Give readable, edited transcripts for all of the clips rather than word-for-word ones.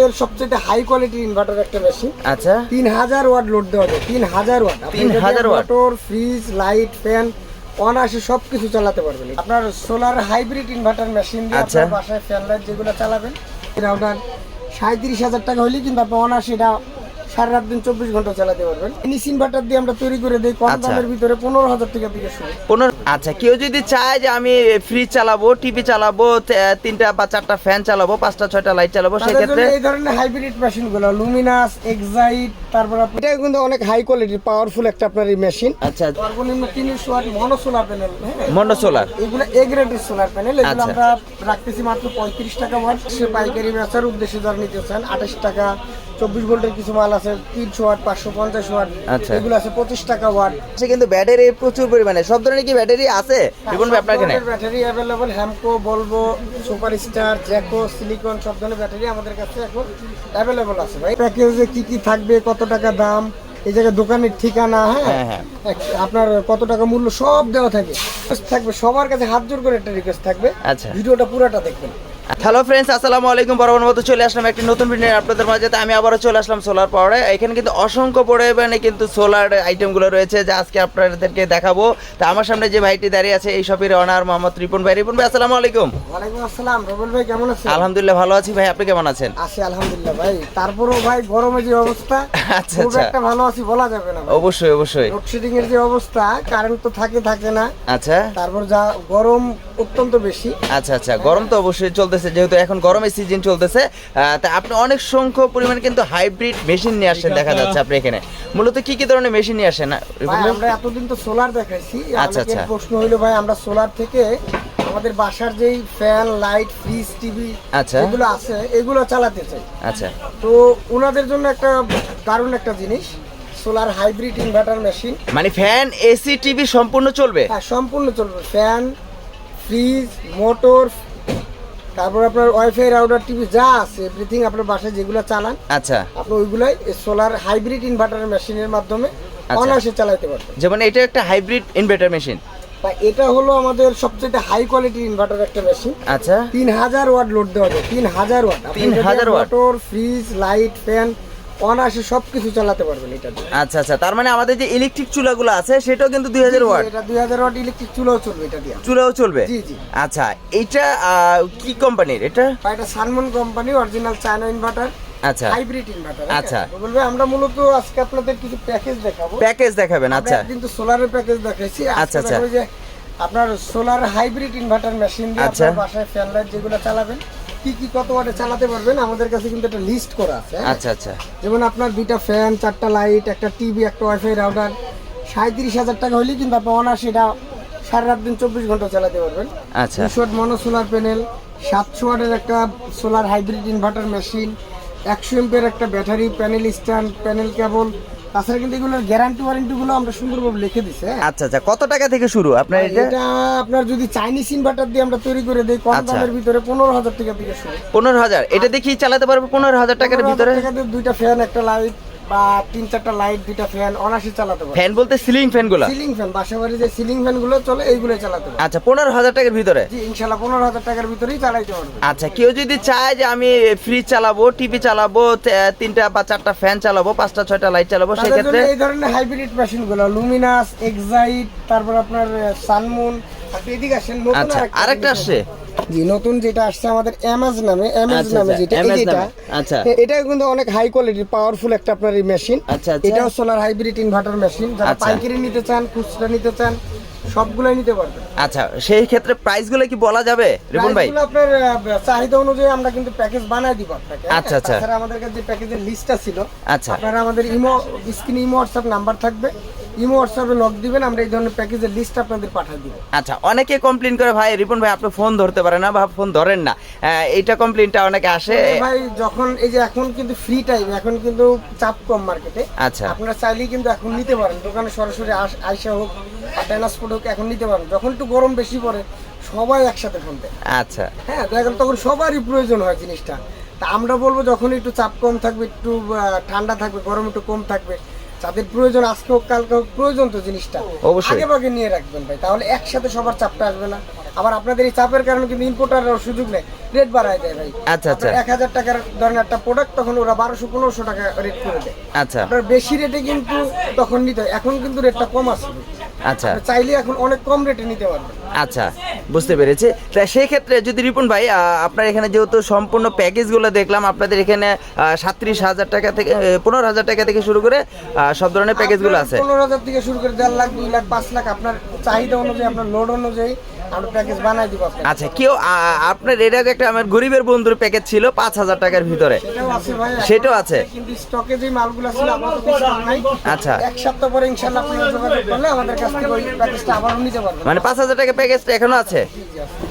আমাদের সবচেয়ে হাই কোয়ালিটির ইনভার্টার একটা মেশিন। আচ্ছা 3000 ওয়াট লোড দেওয়া যায়। 3000 watt. 3000 watt. Motor, fridge, light, fan অনায়াসে সবকিছু চালাতে পারবেন। আপনার সোলার হাইব্রিড ইনভার্টার মেশিন দিয়ে আচ্ছা। আপনার বাসায় ফ্যান লাইট যেগুলো চালাবেন, এটা আপনার 37,000 টাকা হলেই কিন্তু আপনি অনায়াসে এটা সারা রাত দিন 24 ঘন্টা চালাতে পারবেন। ইনিস ইনভার্টার দিয়ে আমরা তৈরি করে দিই কম আচ্ছা। দামের ভিতরে 15,000 টাকা থেকে শুরু। 15। আচ্ছা কেউ যদি চায় যে আমি ফ্রিজ চালাবো, টিভি চালাবো, 3টা বা 4টা ফ্যান চালাবো, 5টা 6টা লাইট চালাবো, তাদের সেক্ষেত্রে জন্য এই ধরনের হাইব্রিড মেশিন গুলো লুমিনাস, এক্সাইট, তারপর এটা কিন্তু অনেক হাই কোয়ালিটির পাওয়ারফুল একটা আপনার এই মেশিন। আচ্ছা সর্বনিম্ন 300 ওয়াট মনো সোলার প্যানেল। মন্ডো সোলার। এগুলো এ গ্রেডের সোলার প্যানেল। এগুলো আচ্ছা। আমরা রাখতেছি মাত্র 35 টাকা ওয়াট। সে পাইকারি বেচার উদ্দেশ্যে যারা নিতে চান 28 টাকা। 24 ভোল্টের কিছু মাল আছে 300 ওয়াট, 550 ওয়াট। আচ্ছা। এগুলো আছে 25 টাকা ওয়াট। সে কিন্তু ব্যাটারি প্রচুর পরিমাণে, সব ধরনের কি ব্যাটারি আছে রিপন ভাই আপনার এখানে? ব্যাটারি অ্যাভেলেবল, হ্যামকো, বলবো, সুপারস্টার, জ্যাকো, সিলিকন সব ধরনের ব্যাটারি আমাদের কাছে এখন অ্যাভেলেবল আছে ভাই। প্যাকেজে কি কি থাকবে, কত টাকা দাম, এই জায়গায় দোকানের ঠিকানা, হ্যাঁ। আপনার কত টাকা মূল্য সব দেওয়া থাকবে। থাকবে সবার কাছে হাত জোর করে একটা রিকোয়েস্ট থাকবে, আচ্ছা। ভিডিওটা পুরোটা দেখবেন। হ্যালো ফ্রেন্ডস, আসসালামু আলাইকুম। বরাবর মতো চলে আসলাম একটি নতুন ভিডিও আপনাদের মাঝে। আমি আবারও চলে আসলাম সোলার পাওয়ারে। এখানে কিন্তু অসংখ্য পরিমাণে কিন্তু সোলার আইটেমগুলো রয়েছে যা আজকে আপনাদেরকে দেখাবো। তা আমার সামনে যে ভাইটি দাঁড়িয়ে আছে এই শপের অনার মোহাম্মদ রিপন ভাই। রিপন ভাই আসসালামু আলাইকুম। ওয়ালাইকুম আসসালাম। রবুল ভাই কেমন আছেন? আলহামদুলিল্লাহ ভালো আছি ভাই, আপনি কেমন আছেন? আছি আলহামদুলিল্লাহ ভাই। তারপরেও ভাই গরমে যে অবস্থা, আচ্ছা খুব আচ্ছা, একটা ভালো আছি বলা যাবে না ভাই। অবশ্যই অবশ্যই। লোডশেডিং এর যে অবস্থা, কারেন্ট তো থাকে না। আচ্ছা তারপর যা গরম অত্যন্ত বেশি। আচ্ছা আচ্ছা, গরম তো অবশ্যই চলতেছে, যেহেতু এখন গরমের সিজন চলতেছে। তা আপনি অনেক সংখ্যক পরিমাণে কিন্তু হাইব্রিড মেশিন নিয়ে আসেন দেখা যাচ্ছে আপনি এখানে। মূলত কি কি ধরনের মেশিন নিয়ে আসেন ভাই আমরা এতদিন তো সোলার দেখাইছি। আচ্ছা, অনেকের আচ্ছা। প্রশ্ন হইলো ভাই আমরা সোলার থেকে আমাদের বাসার যেই ফ্যান, লাইট, ফ্রিজ, টিভি আচ্ছা। এগুলো আছে এগুলো চালাতে চাই। আচ্ছা তো ওনাদের জন্য একটা দারুণ একটা জিনিস, সোলার হাইব্রিড ইনভার্টার মেশিন। মানে ফ্যান, এসি, টিভি সম্পূর্ণ চলবে? হ্যাঁ সম্পূর্ণ চলবে। ফ্যান, ফ্রিজ, মোটর, তারপর আপনার ওয়াইফাই, রাউটার, টিভি যা আছে এভরিথিং আপনার বাসায় যেগুলো চালান আচ্ছা, আপনি ওইগুলাই সোলার হাইব্রিড ইনভার্টার মেশিনের মাধ্যমে অনায়াসে চালাতে পারবেন। যেমন এটা একটা হাইব্রিড ইনভার্টার মেশিন। তা এটা হলো আমাদের সবচেয়ে হাই কোয়ালিটির ইনভার্টার একটা মেশিন। আচ্ছা 3000 ওয়াট লোড দেওয়া যায়। 3000 watt. 3000 watt. Motor, fridge, light, fan অনায়াসে সবকিছু চালাতে পারবেন এটা দিয়ে। আচ্ছা আচ্ছা, তার মানে আমাদের যে ইলেকট্রিক চুলাগুলো আছে সেটাও কিন্তু 2000 ওয়াট? এটা 2000 ওয়াট ইলেকট্রিক চুলাও চলবে এটা দিয়ে। চুলাও চলবে? জি জি। আচ্ছা, এইটা কি কোম্পানির এটা? এটা Sunmoon company original China inverter, আচ্ছা হাইব্রিড ইনভার্টার। আচ্ছা। বলবে আমরা মূলত আজকে আপনাদের কিছু প্যাকেজ দেখাবো। প্যাকেজ দেখাবেন? আচ্ছা কিন্তু সোলারের প্যাকেজ দেখাইছি। আচ্ছা, আজকে দেখাবো যে আপনার সোলার হাইব্রিড ইনভার্টার মেশিন দিয়ে আচ্ছা। আপনার বাসায় ফ্যান লাইট যেগুলো চালাবেন কি কি কত ওয়াটে চালাতে পারবেন আমাদের কাছে কিন্তু একটা লিস্ট করা আছে। আচ্ছা আচ্ছা। যেমন আপনার 2টা ফ্যান, 4টা লাইট, একটা টিভি, একটা ওয়াইফাই রাউটার 37,000 টাকা হলেই কিন্তু আপনি অনায়াসে এটা সারা রাত দিন 24 ঘন্টা চালাতে পারবেন। আচ্ছা 200 ওয়াট মনো সোলার প্যানেল, 700 ওয়াটের একটা solar hybrid inverter machine, 100 ampere একটা battery, panel stand, panel cable. তাছাড়া কিন্তু এগুলোর গ্যারান্টি ওয়ারেন্টিগুলো আমরা সুন্দরভাবে লিখে দিছি। আচ্ছা আচ্ছা, কত টাকা থেকে শুরু আপনার এটা? এটা আপনার যদি চাইনিজ ইনভার্টার দিয়ে আমরা তৈরি করে দেই কম আচ্ছা। দামের ভিতরে 15,000 টাকা থেকে শুরু। 15,000? এটা দেখি চালাতে পারবো 15,000 টাকার 15,000 ভিতরে? টাকা দিয়ে 2টা ফ্যান, একটা লাইট বা 3-4টা লাইট, 2টা ফ্যান অনায়াসে চালাতে পারবেন। ফ্যান বলতে সিলিং ফ্যান গুলো? সিলিং ফ্যান, বাসাবাড়ি যে সিলিং ফ্যান গুলো চলে এইগুলোই চালাতে পারবেন। আচ্ছা 15,000 টাকার ভিতরে? জি ইনশাআল্লাহ 15,000 টাকার ভিতরেই চালাইতে পারবেন। আচ্ছা, কেউ যদি চায় যে আমি ফ্রিজ চালাবো, টিভি চালাবো, 3টা বা 4টা ফ্যান চালাবো, 5টা 6টা লাইট চালাবো, তাদের সেক্ষেত্রে জন্য এই ধরনের হাইব্রিড মেশিন গুলো লুমিনাস, এক্সাইট, তারপর আপনার সানমুন। আপনি এদিকে আসেন, নতুন আচ্ছা আরেকটা আসছে? জি নতুন যেটা আসছে আমাদের এমএস নামে, এমএস আচ্ছা, নামে আচ্ছা, যেটা MS এটা নামে। আচ্ছা এটা কিন্তু অনেক হাই কোয়ালিটির পাওয়ারফুল একটা আপনার এই মেশিন। আচ্ছা, আচ্ছা। এটাও সোলার হাইব্রিড ইনভার্টার মেশিন। যারা আচ্ছা। পাইকারি নিতে চান, খুচরা নিতে চান, সবগুলাই নিতে পারবেন। আচ্ছা, সেই ক্ষেত্রে প্রাইস গুলো কি বলা যাবে রিপন ভাই? প্রাইসগুলো আপনার চাহিদা অনুযায়ী আমরা কিন্তু প্যাকেজ বানায় দিব আপনাকে। আচ্ছা, আচ্ছা। তাছাড়া আমাদের কাছে যে প্যাকেজের লিস্টটা ছিল, আচ্ছা। আপনারা আমাদের স্ক্রিনে ইমো হোয়াটসঅ্যাপ নাম্বার থাকবে, ইমো হোয়াটসঅ্যাপে লক দিবেন, আমরা এই ধরনের প্যাকেজের লিস্ট আপনাদের পাঠিয়ে দিব। আচ্ছা, অনেকে কমপ্লেন করে ভাই রিপন ভাই আপনি ফোন ধরতে পারেন না বা ফোন ধরেন না, এইটা কমপ্লেনটা অনেকে আসে। ভাই যখন এই যে এখন কিন্তু ফ্রি টাইম, এখন কিন্তু চাপ কম মার্কেটে। আচ্ছা আপনারা চাইলেই কিন্তু এখন নিতে পারেন, দোকানে সরাসরি আইসা হোক আর ট্রান্সপোর্ট হোক এখন নিতে পারেন। যখন একটু গরম বেশি পড়ে সবাই একসাথে ফোন দেয়। আচ্ছা হ্যাঁ দেখা গেল তখন সবারই প্রয়োজন হয় জিনিসটা। তা আমরা বলবো যখন একটু চাপ কম থাকবে, একটু ঠান্ডা থাকবে, গরম একটু কম থাকবে, যাদের প্রয়োজন আজকে হোক কালকে হোক, প্রয়োজন তো জিনিসটা অবশ্যই। আগে ভাগে নিয়ে রাখবেন ভাই, তাহলে একসাথে সবার চাপটা আসবে না। আবার আপনাদের এই চাপের কারণে কিন্তু ইম্পোর্টাররাও সুযোগ নেই, রেট বাড়ায় দেয় ভাই। আচ্ছা আচ্ছা 1000 টাকার ধরেন একটা প্রোডাক্ট, তখন ওরা 1200-1500 টাকা রেট করে দেয়। আচ্ছা আপনার বেশি রেটে কিন্তু তখন নিতে হয়, এখন কিন্তু রেটটা কম আছে। আচ্ছা আপনি চাইলে এখন অনেক কম রেটে নিতে পারবেন। আচ্ছা, বুঝতে পেরেছি। তা সেই ক্ষেত্রে যদি রিপন ভাই আপনার এখানে যেহেতু সম্পূর্ণ প্যাকেজগুলো দেখলাম আপনাদের এখানে 37,000 টাকা থেকে 15,000 টাকা থেকে শুরু করে সব ধরনের প্যাকেজগুলো আছে। 15,000 থেকে শুরু করে 1.5 লাখ, 2 লাখ, 5 লাখ আপনার চাহিদা অনুযায়ী, আপনার লোড অনুযায়ী আমরা প্যাকেজ বানাই দিব আপনাকে। আচ্ছা, কেউ আপনার এর আগে একটা আমার গরিবের বন্ধুর প্যাকেজ ছিল 5,000 টাকার ভিতরে, সেটাও আছে ভাই, সেটাও আছে। কিন্তু স্টকে যে মালগুলো ছিল আপাতত স্টক নাই। আচ্ছা। এক সপ্তাহ পরে ইনশাআল্লাহ আপনারা যোগাযোগ করলে আমাদের কাছ থেকে ওই প্যাকেজটা আবারও নিতে পারবেন। মানে 5,000 টাকা প্যাকেজটা এখনো আছে।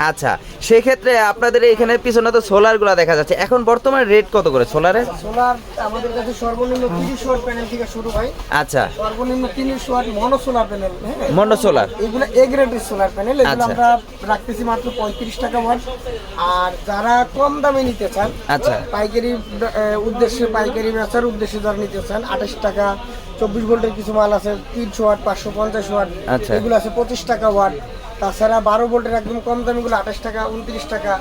আচ্ছা, সেই ক্ষেত্রে আপনাদের এখানে পিছনে তো সোলার গুলা দেখা যাচ্ছে, এখন বর্তমানে রেট কত করে সোলারের? সোলার আমাদের কাছে সর্বনিম্ন 30 ওয়াট প্যানেল থেকে শুরু হয়। আচ্ছা, সর্বনিম্ন 30 ওয়াট মনো সোলার প্যানেল, হ্যাঁ, মনো সোলার। এগুলো এ গ্রেডের সোলার প্যানেল, এগুলো আচ্ছা। আমরা রাখতেছি মাত্র 35 টাকা ওয়াট। আর যারা কম দামে নিতে চান, আচ্ছা। পাইকারি উদ্দেশ্যে, পাইকারি বেচার উদ্দেশ্যে যারা নিতে চান, 28 টাকা। 24 ভোল্টের কিছু মাল আছে 300 ওয়াট, 550 ওয়াট, আচ্ছা। এগুলো আছে 25 টাকা ওয়াট। তাছাড়া 12 ভোল্টের একদম কম দামিগুলো 28 টাকা, 29 টাকা।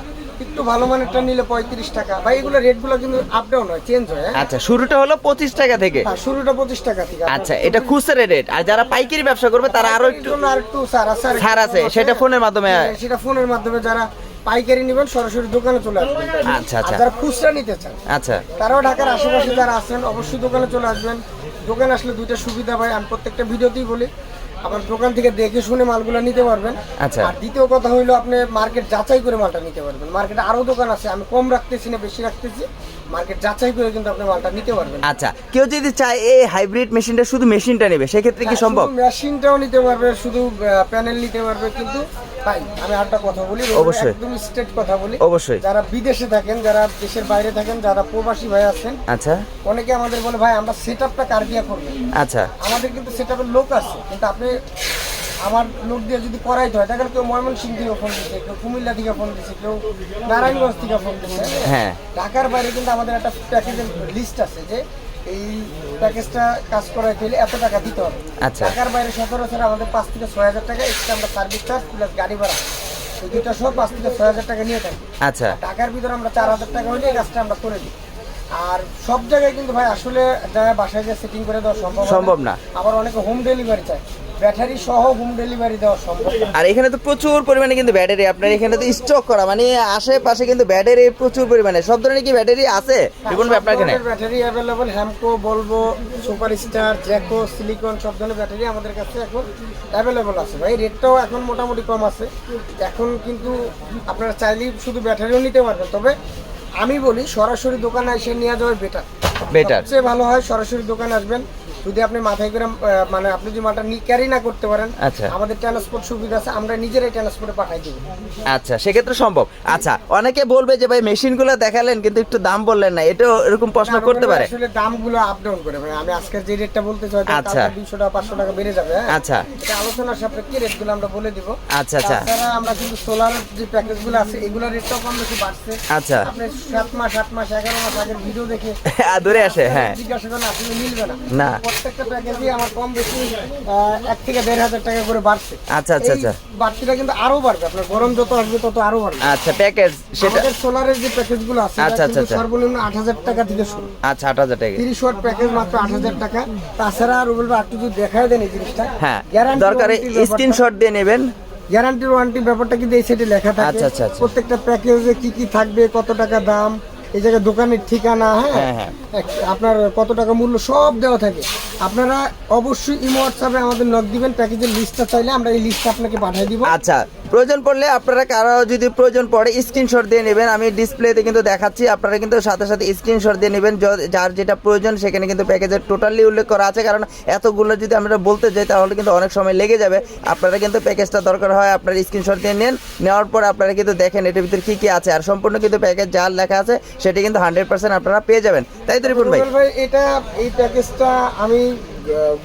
একটু ভালো মানেরটা নিলে 35 টাকা। ভাই এগুলো রেটগুলো কিন্তু আপ ডাউন হয়, চেঞ্জ হয়, হ্যাঁ? আচ্ছা, শুরুটা হলো 25 টাকা থেকে। হ্যাঁ, শুরুটা 25 টাকা থেকে। আচ্ছা, এটা খুচরা রেট। আর যারা পাইকারি ব্যবসা করবে তারা আরো একটু আর একটু ছাড় আছে, সেটা ফোনের মাধ্যমে। সেটা ফোনের মাধ্যমে যারা পাইকারি নেবেন সরাসরি দোকানে চলে আসবেন। আচ্ছা, আর আচ্ছা। যারা খুচরা নিতে চান, আচ্ছা তারাও ঢাকার আশেপাশে যারা আছেন অবশ্যই দোকানে চলে আসবেন। দোকানে আসলে দুইটা সুবিধা ভাই, আমি প্রত্যেকটা ভিডিওতেই বলি, আবার দোকান থেকে দেখে শুনে মালগুলো নিতে পারবেন। আচ্ছা। আর দ্বিতীয় কথা হইলো আপনি মার্কেট যাচাই করে মালটা নিতে পারবেন। মার্কেটে আরো দোকান আছে, আমি কম রাখতেছি না বেশি রাখতেছি, মার্কেট যাচাই করে কিন্তু আপনি মালটা নিতে পারবেন। আচ্ছা, কেউ যদি চায় এই হাইব্রিড মেশিনটা শুধু মেশিনটা নেবে, সেক্ষেত্রে কি সম্ভব? মেশিনটাও নিতে পারবে, শুধু প্যানেল নিতে পারবে। কিন্তু ভাই আমি আরেকটা কথা বলি, অবশ্যই। একদম স্ট্রেট কথা বলি, অবশ্যই। যারা বিদেশে থাকেন, যারা দেশের বাইরে থাকেন, যারা প্রবাসী ভাই আছেন, আচ্ছা অনেকে আমাদের বলে ভাই আমরা সেটআপটা কার দিয়া করব। আচ্ছা আমাদের কিন্তু সেটআপের লোক আছে, কিন্তু আপনি আমার লোক দিয়ে যদি করাইতে হয়, দেখেন কেউ ময়মনসিংহ থেকে ফোন দিচ্ছে, কেউ কুমিল্লা থেকে ফোন দিচ্ছে, কেউ নারায়ণগঞ্জ থেকে ফোন দিচ্ছে। হ্যাঁ। ঢাকার বাইরে কিন্তু আমাদের একটা প্যাকেজের লিস্ট আছে যে এই প্যাকেজটা কাজ করাইতে হলে এত টাকা দিতে হবে। আচ্ছা। ঢাকার বাইরে সচরাচর আমাদের 5 থেকে 6,000 টাকা এক্সট্রা আমরা সার্ভিস চার্জ প্লাস গাড়ি ভাড়া, এই দুইটা সহ 5 থেকে 6,000 টাকা নিয়ে থাকি। আচ্ছা ঢাকার ভিতরে আমরা 4,000 টাকা হলে এই কাজটা আমরা করে দিই। আর সব জায়গায় কিন্তু ভাই আসলে যারা বাসায় গিয়ে সেটিং করে দেওয়া সম্ভব না। আবার অনেকে হোম ডেলিভারি চায়, ব্যাটারি সহ হোম ডেলিভারি দেওয়া সম্ভব না। আর এখানে তো প্রচুর পরিমাণে কিন্তু ব্যাটারি আপনার এখানে তো স্টক করা, মানে আশেপাশে কিন্তু ব্যাটারি প্রচুর পরিমাণে। সব ধরনের কি ব্যাটারি আছে রিপন ভাই আপনার এখানে? ব্যাটারি অ্যাভেলেবল, হ্যামকো, বলবো, সুপার স্টার, জ্যাকো, সিলিকন সব ধরনের ব্যাটারি আমাদের কাছে এখন অ্যাভেলেবল আছে ভাই। রেটটাও এখন মোটামুটি কম আছে। এখন কিন্তু আপনারা চাইলেই শুধু ব্যাটারিও নিতে পারবেন, তবে আমি বলি সরাসরি দোকানে এসে নিয়ে যাওয়া বেটার। সবচেয়ে ভালো হয় সরাসরি দোকানে আসবেন। যদি আপনি মাথায় করে মানে আপনি যদি মালটা ক্যারি না করতে পারেন, আচ্ছা, আমাদের ট্রান্সপোর্ট সুবিধা আছে, আমরা নিজেরাই ট্রান্সপোর্টে পাঠাই দেব। আচ্ছা, সেক্ষেত্রে সম্ভব। আচ্ছা, অনেকে বলবে যে ভাই মেশিনগুলো দেখালেন কিন্তু একটু দাম বললেন না, এটাও এরকম প্রশ্ন করতে পারে। আসলে দামগুলো আপ ডাউন করে ভাই, আমি আজকের যে রেটটা বলতে চাই আচ্ছা, 200 টাকা 500 টাকা বেড়ে যাবে। হ্যাঁ, আচ্ছা, এটা আলোচনার সাপেক্ষে রেটগুলো আমরা বলে দিব। আচ্ছা আচ্ছা। তাছাড়া আমরা কিন্তু সোলার যে প্যাকেজগুলো আছে এগুলোর রেটটাও কম বেশি বাড়ছে। আচ্ছা, আপনি 7 মাস 8 মাস 11 মাস আগের ভিডিও দেখে ধরে আসে। হ্যাঁ, জিজ্ঞাসা করেন আপনি মিলবে না। না, প্রত্যেকটা প্যাকেজই আমার কম বেশি 1 থেকে 1,500 টাকা করে বাড়ছে। আচ্ছা আচ্ছা আচ্ছা। এই বাড়তিটা কিন্তু আরো বাড়বে, আপনার গরম যত আসবে তত আরো বাড়বে। আচ্ছা, প্যাকেজ সেটা। আমাদের সোলারের যে প্যাকেজগুলো আছে আচ্ছা, সেটা আচ্ছা, কিন্তু আচ্ছা। সর্বনিম্ন 8,000 টাকা থেকে শুরু। আচ্ছা, 8,000 টাকা। 30 ওয়াট প্যাকেজ মাত্র 8,000 টাকা। তাছাড়া রুবেল ভাই একটু যদি দেখায় দেন এই জিনিসটা। হ্যাঁ, গ্যারান্টি দরকারে স্ক্রিনশট দিয়ে নেবেন। গ্যারান্টি ওয়ারেন্টি ব্যাপারটা কিন্তু এই সাইডে লেখা থাকে। আচ্ছা, আচ্ছা, আচ্ছা। প্রত্যেকটা প্যাকেজে কি কি থাকবে, কত টাকা দাম, এই জায়গায় দোকানের ঠিকানা, হ্যাঁ, হ্যাঁ। আপনার কত টাকা মূল্য সব দেওয়া থাকে। আপনারা অবশ্যই ইমো হোয়াটসঅ্যাপে আমাদের নক দিবেন, প্যাকেজের লিস্টটা চাইলে আমরা এই লিস্টটা আপনাকে পাঠিয়ে দিব। আচ্ছা, প্রয়োজন পড়লে আপনারা কারো যদি প্রয়োজন পড়ে স্ক্রিনশট দিয়ে নেবেন। আমি ডিসপ্লেতে কিন্তু দেখাচ্ছি, আপনারা কিন্তু সাথে সাথে স্ক্রিনশট দিয়ে নেবেন। যার যেটা প্রয়োজন সেখানে কিন্তু প্যাকেজের টোটালি উল্লেখ করা আছে, কারণ এতগুলো যদি আমরা বলতে যাই তাহলে কিন্তু অনেক সময় লেগে যাবে। আপনারা কিন্তু প্যাকেজটা দরকার হয় আপনারা স্ক্রিনশট দিয়ে নেন, নেওয়ার পর আপনারা কিন্তু দেখেন এটার ভিতরে কী কী আছে। আর সম্পূর্ণ কিন্তু প্যাকেজ যার লেখা আছে সেটা কিন্তু 100% আপনারা পেয়ে যাবেন, তাই তো রিপন ভাই? ভাই এটা এই প্যাকেজটা আমি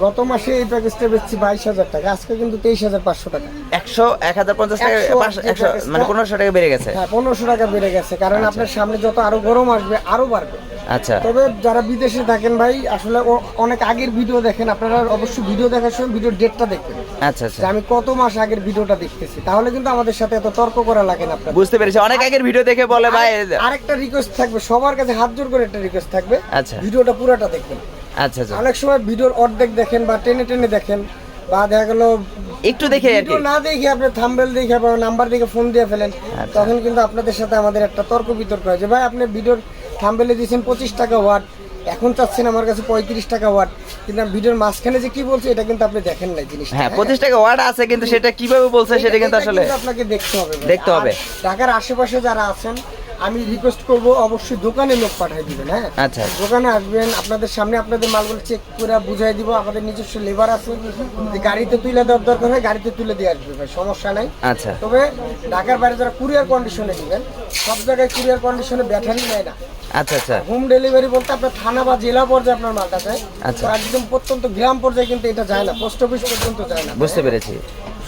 গত মাসে এই প্যাকেজটা বেচছি 22,000 টাকা, আজকে কিন্তু 23,500 টাকা। 1050 টাকা 100 মানে 1500 টাকা বেড়ে গেছে। হ্যাঁ 1500 টাকা বেড়ে গেছে, কারণ আপনার সামনে যত আরো গরম আসবে আরো বাড়বে। আচ্ছা, তবে যারা বিদেশে থাকেন ভাই, আসলে অনেক আগের ভিডিও দেখেন, আপনারা অবশ্যই ভিডিও দেখার সময় ভিডিওর ডেটটা দেখবেন। আচ্ছা আচ্ছা, যে আমি কত মাস আগের ভিডিওটা দেখতেছি, তাহলে কিন্তু আমাদের সাথে এত তর্ক করা লাগে না আপনার। বুঝতে পেরেছি। অনেক আগের ভিডিও দেখে বলে ভাই। আরেকটা রিকোয়েস্ট থাকবে, সবার কাছে হাত জোর করে একটা রিকোয়েস্ট থাকবে, আচ্ছা ভিডিওটা পুরোটা দেখবেন। আচ্ছা আচ্ছা, অনেক সময় ভিডিওর অর্ধেক দেখেন বা টেনে টেনে দেখেন, বা দেখা গেল একটু দেখে আর কি। ভিডিও না দেখে আপনি থাম্বনেল দেখে বা নাম্বার দেখে ফোন দিয়ে ফেলেন, আচ্ছা। তখন কিন্তু আপনাদের সাথে আমাদের একটা তর্ক বিতর্ক হয় যে ভাই আপনি ভিডিওর থাম্বনেলে দিয়েছেন 25 টাকা ওয়াট, এখন চাচ্ছেন আমার কাছে 35 টাকা ওয়াট, কিন্তু ভিডিওর মাঝখানে যে কি বলছে এটা কিন্তু আপনি দেখেন না জিনিসটা। হ্যাঁ 25 টাকা ওয়াট আছে, কিন্তু সেটা কিভাবে বলছে সেটা কিন্তু আসলে আপনাকে দেখতে হবে ভাই। দেখতে হবে। আর ঢাকার আশেপাশে যারা আছেন, আমি রিকোয়েস্ট করব অবশ্যই দোকানে লোক পাঠিয়ে দিবেন। হ্যাঁ আচ্ছা দোকানে আসবেন, আপনাদের সামনে আপনাদের মালগুলো চেক করে বুঝাই দিব। আমাদের নিজস্ব লেবার আছে, যে গাড়িতে তুলে দেওয়ার দরকার হয় গাড়িতে তুলে দিয়ে আসবে ভাই, সমস্যা নাই। আচ্ছা, তবে ঢাকার বাইরে যারা কুরিয়ার কন্ডিশনে দিবেন, সব জায়গায় কুরিয়ার কন্ডিশনে ব্যাটারি নেয় না। আচ্ছা আচ্ছা, হোম ডেলিভারি বলতে আপনার থানা বা জেলা পর্যায়ে আপনার মালটা যায়, আচ্ছা। তো একদম প্রত্যন্ত গ্রাম পর্যায়ে কিন্তু এটা যায় না, পোস্ট অফিস পর্যন্ত যায় না। বুঝতে পেরেছি।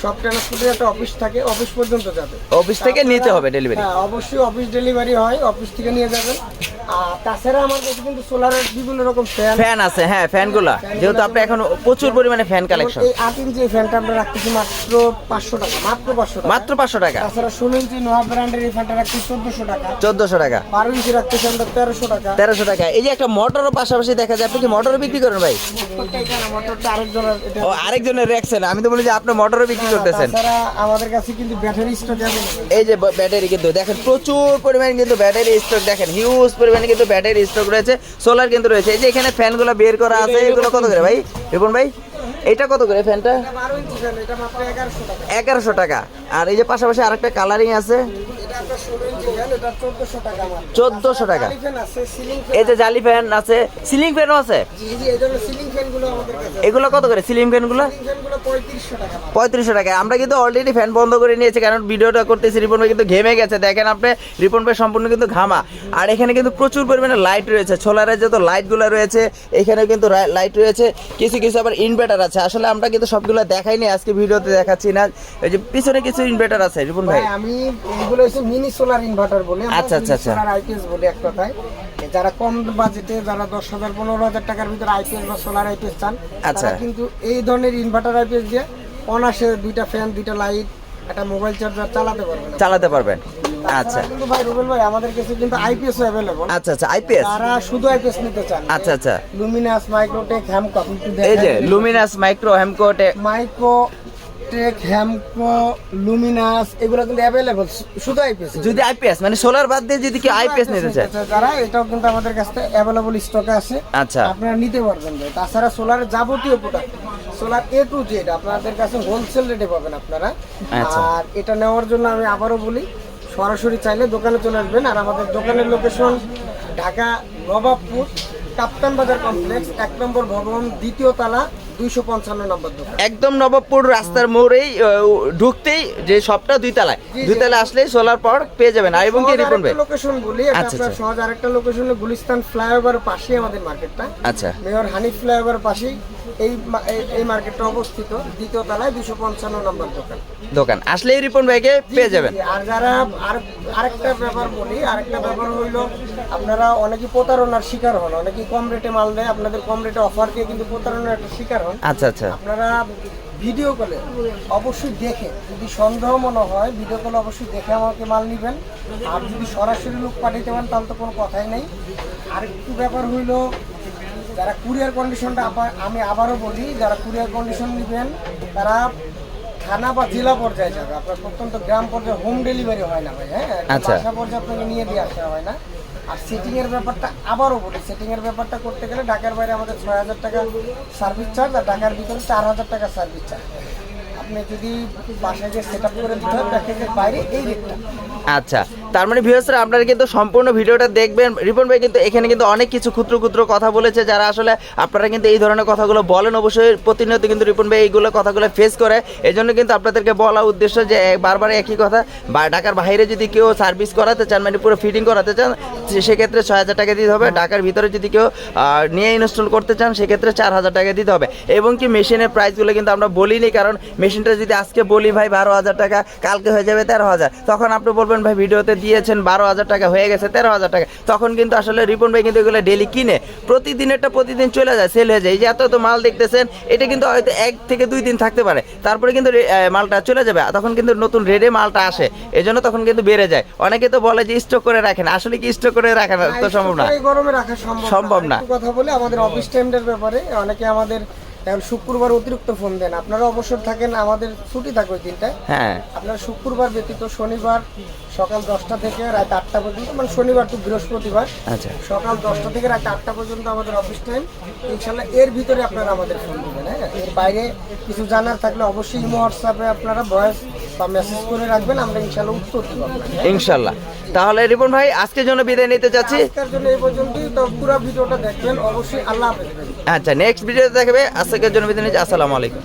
সব ট্রান্সপোর্টের একটা অফিস থাকে, অফিস পর্যন্ত যাবে। অফিস থেকে নিতে হবে ডেলিভারি। হ্যাঁ অবশ্যই অফিস ডেলিভারি হয়, অফিস থেকে নিয়ে যাবেন। আর তাছাড়া আমার কাছে কিন্তু সোলারের বিভিন্ন রকম ফ্যান আছে। হ্যাঁ ফ্যানগুলা, যেহেতু আপনি এখন প্রচুর পরিমাণে ফ্যান কালেকশন। এই 8 ইঞ্চি ফ্যানটা আমরা রাখতেছি মাত্র 500 টাকা, মাত্র 500 টাকা। মাত্র 500 টাকা। তাছাড়া 16 ইঞ্চি নোয়া ব্র্যান্ডের এই ফ্যানটা রাখতেছি 1400 টাকা। 1400 টাকা। 12 ইঞ্চি রাখতেছি আমরা 1300 টাকা। 1300 টাকা। এই যে একটা মোটরও পাশাপাশি দেখা যায়, আপনি কি মোটরও বিক্রি করেন ভাই? মোটরটা এটা না, মোটরটা আরেকজনের এটা। ও আরেকজনের রাখছেন, আমি তো বলি যে আপনি মোটরও বিক্রি করতেছেন। তাছাড়া আমাদের কাছে কিন্তু ব্যাটারি স্টক অ্যাভেলেবল। এই যে ব্যাটারি কিন্তু দেখেন প্রচুর পরিমাণে কিন্তু ব্যাটারি স্টক, দেখেন হিউজ পরিমাণে কিন্তু ব্যাটারি স্টক রয়েছে, সোলার কিন্তু রয়েছে। এই যে এখানে ফ্যানগুলো বের করা আছে, এগুলো কত করে ভাই রিপন ভাই? এটা কত করে ফ্যানটা? 12 ইঞ্চি ফ্যান, এটা মাত্র 1100 টাকা। 1100 টাকা। আর এই যে পাশাপাশি আরেকটা কালারিং আছে, এটা আপনার 16 ইঞ্চি ফ্যান, এটা 1400 টাকা মাত্র। 1400 টাকা। জালি ফ্যান আছে, সিলিং ফ্যান। এই যে জালি ফ্যান আছে, সিলিং ফ্যানও আছে। জি জি, এই ধরনের সিলিং ফ্যানগুলো আমাদের কাছে আছে। এগুলো কত করে সিলিং ফ্যানগুলো? সিলিং ফ্যানগুলো 3500 টাকা মাত্র। 3500 টাকা। আমরা কিন্তু অলরেডি ফ্যান বন্ধ করে নিয়েছি, কারণ ভিডিওটা করতেছি। রিপন ভাই কিন্তু ঘেমে গেছে, দেখেন আপনি রিপন ভাই সম্পূর্ণ কিন্তু ঘামা। আর এখানে কিন্তু প্রচুর পরিমাণে লাইট রয়েছে, সোলারের যত লাইটগুলো রয়েছে এখানে কিন্তু লাইট রয়েছে, কিছু কিছু আবার ইনভার্টার আছে। আসলে আমরা কিন্তু সবগুলো দেখাইনি, আজকে ভিডিওতে দেখাচ্ছি না। এই যে পিছনে কিছু ইনভার্টার আছে রিপন ভাই। ভাই আমি এগুলো হচ্ছে মিনি সোলার ইনভার্টার বলি, আচ্ছা, আচ্ছা, আচ্ছা। সোলার আইপিএস বলি এক কথায়। যারা কম বাজেটে, যারা 10,000 15,000 টাকার ভিতরে আইপিএস বা সোলার আইপিএস চান, আচ্ছা। তারা কিন্তু এই ধরনের ইনভার্টার আইপিএস দিয়ে অনাসে 2টা ফ্যান, 2টা লাইট, একটা মোবাইল চার্জার চালাতে পারবেন। চালাতে পারবেন। তাছাড়া আচ্ছা কিন্তু ভাই রুবেল ভাই, আমাদের কাছে কিন্তু আইপিএস অ্যাভেলেবল। আচ্ছা আচ্ছা, আইপিএস। তারা শুধু আইপিএস নিতে চান, আচ্ছা আচ্ছা, লুমিনাস, মাইক্রোটেক, হ্যামকো, আপনি একটু এই যে দেখেন। লুমিনাস, মাইক্রো, হেমকোটে, মাইক্রোটেক, হ্যামকো, লুমিনাস, এগুলো কিন্তু অ্যাভেলেবল শুধু আইপিএস। যদি আইপিএস মানে সোলার বাদ দিয়ে যদি কেউ আইপিএস নিতে চায়, যারা, এটাও কিন্তু আমাদের কাছে অ্যাভেলেবল স্টকে আছে। আচ্ছা আপনারা নিতে পারবেন ভাই। তাছাড়া সোলারের যাবতীয় product, solar A to Z আপনাদের কাছে হোলসেল রেটে পাবেন আপনারা। আচ্ছা। আর এটা নেওয়ার জন্য আমি আবারও বলি, সরাসরি চাইলে দোকানে চলে আসবেন। আর আমাদের দোকানের লোকেশন ঢাকা নবাবপুর কাপ্তান বাজার কমপ্লেক্স, 1 নম্বর ভবন, 2য় তলা, 255 নম্বর দোকান। একদম নবাবপুর রাস্তার মোড়েই ঢুকতেই যে শপটা 2 তলায়, 2 তলায় আসলেই সোলার পাওয়ার পেয়ে যাবেন। আর এবং কি রিপন ভাই লোকেশন বলি, এটা আচ্ছা, আপনার আচ্ছা। সহজ আরেকটা লোকেশনে গুলিস্তান ফ্লাইওভার পাশেই আমাদের মার্কেটটা। আচ্ছা মেয়র হানিফ ফ্লাইওভার পাশেই এই মার্কেটটা অবস্থিত, 2য় তলায়, 255 নম্বর দোকান। দোকান আসলেই রিপন ভাইকে পেয়ে যাবেন। আর যারা আরেকটা ব্যাপার বলি, আরেকটা ব্যাপার হইলো, আপনারা অনেকেই প্রতারণার শিকার হন, অনেকেই কম রেটে মাল দেয়, আপনাদের কম রেটে অফার দিয়ে কিন্তু প্রতারণার একটা শিকার হন। আচ্ছা আচ্ছা, আপনারা ভিডিও কলে অবশ্যই দেখে, যদি সন্দেহ মনে হয় ভিডিও কলে অবশ্যই দেখে আমাকে মাল নেবেন। আর যদি সরাসরি লোক পাঠাইতে পারেন তাহলে তো কোনো কথাই নেই। আরেকটু ব্যাপার হইলো, যারা কুরিয়ার কন্ডিশনটা, আমি আবারও বলি, যারা কুরিয়ার কন্ডিশন নেবেন তারা থানা বা জেলা পর্যায়ে যাবে। আপনার প্রত্যন্ত গ্রাম পর্যায়ে হোম ডেলিভারি হয় না ভাই। হ্যাঁ, আচ্ছা। বাসা পর্যায়ে আপনাকে নিয়ে দিয়ে আসা হয় না। আর সেটিং এর ব্যাপারটা আবারও বলি, সেটিং এর ব্যাপারটা করতে গেলে ঢাকার বাইরে আমাদের 6,000 টাকা সার্ভিস চার্জ, আর ঢাকার ভিতরে 4,000 টাকা সার্ভিস চার্জ। আপনি যদি বাসায় গিয়ে সেট আপ করে দিতে হয় প্যাকেজের বাইরে এই রেটটা। আচ্ছা তার মানে ভিউয়ার্সরা আপনারা কিন্তু সম্পূর্ণ ভিডিওটা দেখবেন। রিপন ভাই কিন্তু এখানে কিন্তু অনেক কিছু ক্ষুদ্র ক্ষুদ্র কথা বলেছে, যারা আসলে আপনারা কিন্তু এই ধরনের কথাগুলো বলেন, অবশ্যই প্রতিনিয়ত কিন্তু রিপন ভাই এইগুলো কথাগুলো ফেস করে। এই জন্য কিন্তু আপনাদেরকে বলা উদ্দেশ্য যে বারবার একই কথা, বা ঢাকার বাইরে যদি কেউ সার্ভিস করাতে চান, মানে পুরো ফিটিং করাতে চান, সেক্ষেত্রে 6,000 টাকা দিতে হবে। ঢাকার ভিতরে যদি কেউ নিয়ে ইনস্টল করতে চান, সেক্ষেত্রে 4,000 টাকা দিতে হবে। এবং কি মেশিনের প্রাইসগুলো কিন্তু আমরা বলিনি, কারণ মেশিনটা যদি আজকে বলি ভাই 12,000 টাকা, কালকে হয়ে যাবে 13,000, তখন আপনি বলবেন ভাই ভিডিওতে দিয়েছেন 12,000 টাকা, হয়ে গেছে 13,000 টাকা। তখন কিন্তু আসলে রিপন ভাই কিন্তু এগুলো ডেলি কিনে প্রতিদিনেরটা প্রতিদিন চলে যায়, সেল হয়ে যায়। এই যে এত মাল দেখতেছেন, এটা কিন্তু হয়তো 1 থেকে 2 দিন থাকতে পারে, তারপরে কিন্তু মালটা চলে যাবে, তখন কিন্তু নতুন রেডে মালটা আসে, এই জন্য তখন কিন্তু বেড়ে যায়। অনেকে তো বলে যে স্টক করে রাখেন, আসলে কি স্টক করে রাখা তো সম্ভব না, এই গরমে রাখা সম্ভব না। একটু কথা বলে আমাদের অফিস টাইমটার ব্যাপারে, অনেকে আমাদের এখন শুক্রবার অতিরিক্ত ফোন দেন, আপনারা অবসর থাকেন, আমাদের ছুটি থাকে ওই দিনটায়। হ্যাঁ, আপনারা শুক্রবার ব্যতীত শনিবার সকাল 10টা থেকে রাত 8টা পর্যন্ত, মানে শনিবার টু বৃহস্পতিবার আচ্ছা, সকাল 10টা থেকে রাত 8টা পর্যন্ত আমাদের অফিস টাইম। ইনশাল্লাহ এর ভিতরে আপনারা আমাদের ফোন দেবেন। হ্যাঁ, এর বাইরে কিছু জানার থাকলে অবশ্যই ইমো হোয়াটসঅ্যাপে আপনারা ভয়েস বা মেসেজ করে রাখবেন, আমরা ইনশাল্লাহ উত্তর দেবো আপনাকে। ইনশাল্লাহ। তাহলে রিপন ভাই আজকের জন্য বিদায় নিতে চাচ্ছি। আজকের জন্য এই পর্যন্তই, তো পুরো ভিডিওটা দেখবেন অবশ্যই। আল্লাহ হাফেজ। আচ্ছা, নেক্সট ভিডিওতে দেখবে। আজকের জন্য বিদায় নিচ্ছি। আসসালামু আলাইকুম।